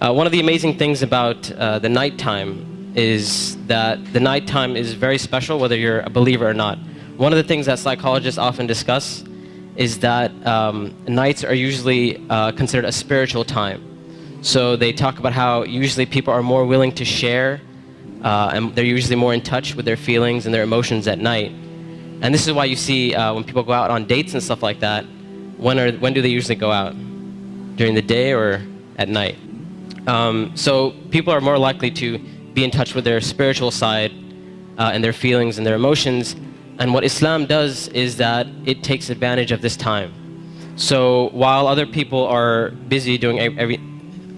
One of the amazing things about the nighttime is that the nighttime is very special whether you're a believer or not. One of the things that psychologists often discuss is that nights are usually considered a spiritual time. So they talk about how usually people are more willing to share and they're usually more in touch with their feelings and their emotions at night. And this is why you see when people go out on dates and stuff like that, when do they usually go out? During the day or at night? So people are more likely to be in touch with their spiritual side and their feelings and their emotions. And what Islam does is that it takes advantage of this time. So while other people are busy doing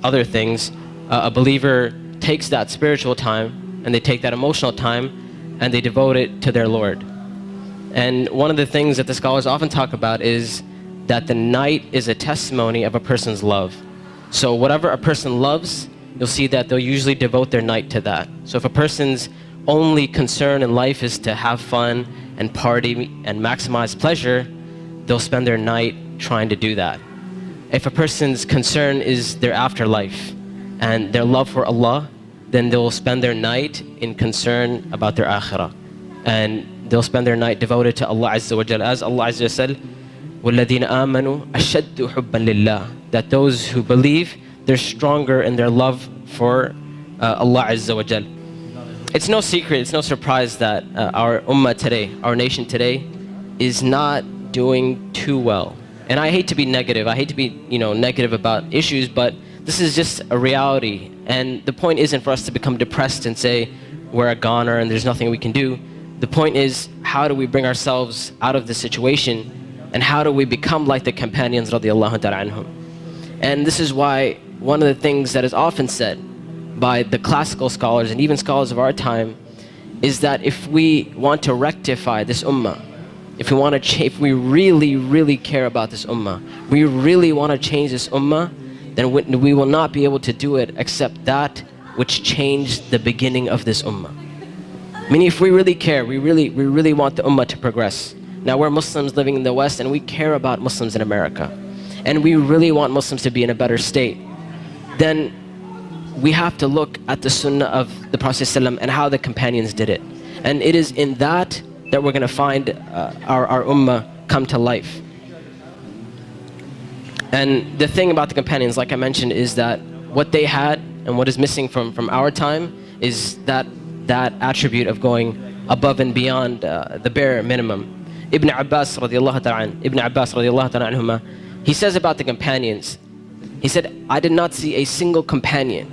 other things, a believer takes that spiritual time and they take that emotional time and they devote it to their Lord. And one of the things that the scholars often talk about is that the night is a testimony of a person's love. So whatever a person loves, you'll see that they'll usually devote their night to that. So if a person's only concern in life is to have fun and party and maximize pleasure, they'll spend their night trying to do that. If a person's concern is their afterlife and their love for Allah, then they'll spend their night in concern about their akhirah. And they'll spend their night devoted to Allah Azza wa Jal. As Allah Azza wa Jal said, وَالَّذِينَ آمَنُوا أَشَدُّ حُبًّا لِلَّهِ, that those who believe, they're stronger in their love for Allah Azza wa Jal. It's no secret, it's no surprise that our ummah today, our nation today, is not doing too well. And I hate to be negative, I hate to be negative about issues, but this is just a reality. And the point isn't for us to become depressed and say we're a goner and there's nothing we can do. The point is, how do we bring ourselves out of this situation, and how do we become like the companions radiallahu ta'ala anhum? And this is why one of the things that is often said by the classical scholars and even scholars of our time is that if we want to rectify this ummah, if we really, really care about this ummah, we really want to change this ummah, then we will not be able to do it except that which changed the beginning of this ummah. Meaning, if we really care, we really want the ummah to progress. Now, we're Muslims living in the West and we care about Muslims in America, and we really want Muslims to be in a better state, then we have to look at the sunnah of the Prophet ﷺ and how the companions did it. And it is in that we're going to find our ummah come to life. And the thing about the companions, like I mentioned, is that what they had and what is missing from our time is that attribute of going above and beyond the bare minimum. Ibn Abbas radiallahu ta'ala anhuma, he says about the companions, he said, I did not see a single companion.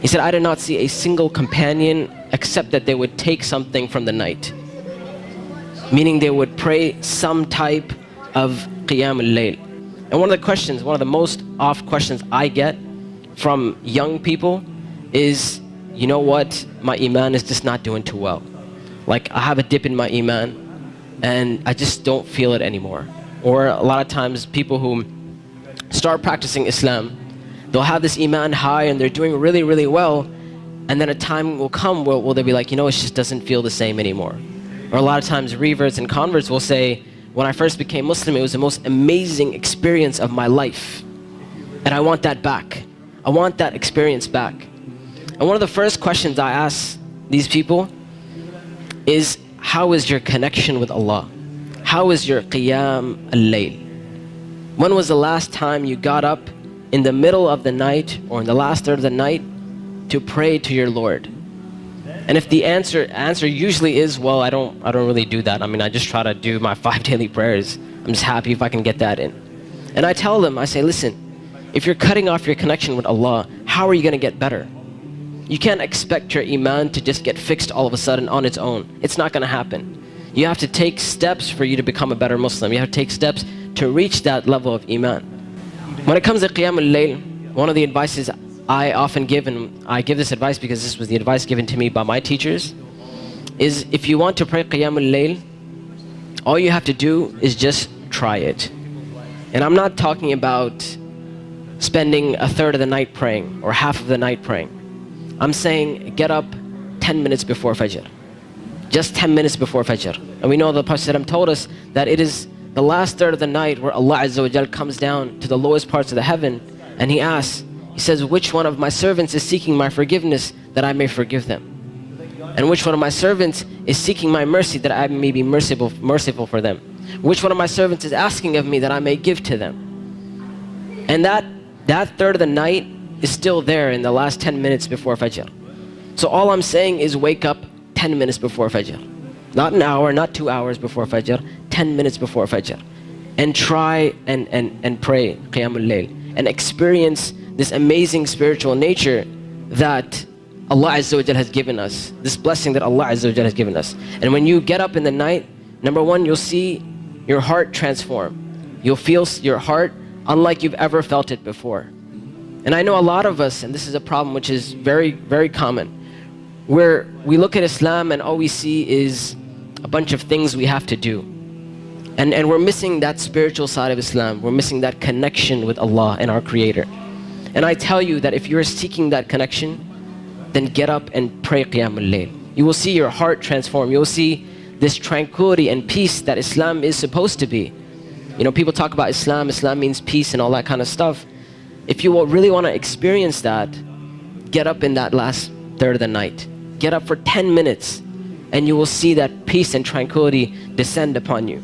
He said, I did not see a single companion except that they would take something from the night. Meaning they would pray some type of qiyam al-layl. And one of the most oft questions I get from young people is, you know what, my iman is just not doing too well. Like, I have a dip in my iman and I just don't feel it anymore. Or a lot of times people who start practicing Islam, they'll have this iman high and they're doing really, really well, and then a time will come where they'll be like, it just doesn't feel the same anymore. Or a lot of times reverts and converts will say, when I first became Muslim, it was the most amazing experience of my life, and I want that back. I want that experience back. And one of the first questions I ask these people is, how is your connection with Allah? How is your qiyam al-layl? When was the last time you got up in the middle of the night or in the last third of the night to pray to your Lord? And if the answer usually is, well, I don't really do that. I just try to do my 5 daily prayers. I'm just happy if I can get that in. And I tell them, I say, listen, if you're cutting off your connection with Allah, how are you going to get better? You can't expect your iman to just get fixed all of a sudden on its own. It's not going to happen. You have to take steps for you to become a better Muslim. You have to take steps to reach that level of iman. When it comes to qiyam al-layl, one of the advices I often give, and I give this advice because this was the advice given to me by my teachers, is if you want to pray qiyam al-layl, all you have to do is just try it. And I'm not talking about spending a third of the night praying or half of the night praying. I'm saying get up 10 minutes before Fajr. Just 10 minutes before Fajr. And we know the Prophet ﷺ told us that it is the last third of the night where Allah Azza wa Jal comes down to the lowest parts of the heaven and He asks, He says, which one of my servants is seeking my forgiveness that I may forgive them? And which one of my servants is seeking my mercy that I may be merciful for them? Which one of my servants is asking of me that I may give to them? And that third of the night is still there in the last 10 minutes before Fajr. So all I'm saying is wake up 10 minutes before Fajr. Not an hour, not 2 hours before Fajr, 10 minutes before Fajr. And try and pray Qiyamul Layl. And experience this amazing spiritual nature that Allah Azza wa Jal has given us. This blessing that Allah Azza wa Jal has given us. And when you get up in the night, number one, you'll see your heart transform. You'll feel your heart unlike you've ever felt it before. And I know a lot of us, and this is a problem which is very, very common, where we look at Islam and all we see is a bunch of things we have to do. And we're missing that spiritual side of Islam. We're missing that connection with Allah and our Creator. And I tell you that if you're seeking that connection, then get up and pray Qiyamul Layl. You will see your heart transform. You will see this tranquility and peace that Islam is supposed to be. You know, people talk about Islam. Islam means peace and all that kind of stuff. If you really want to experience that, get up in that last third of the night. Get up for 10 minutes and you will see that peace and tranquility descend upon you.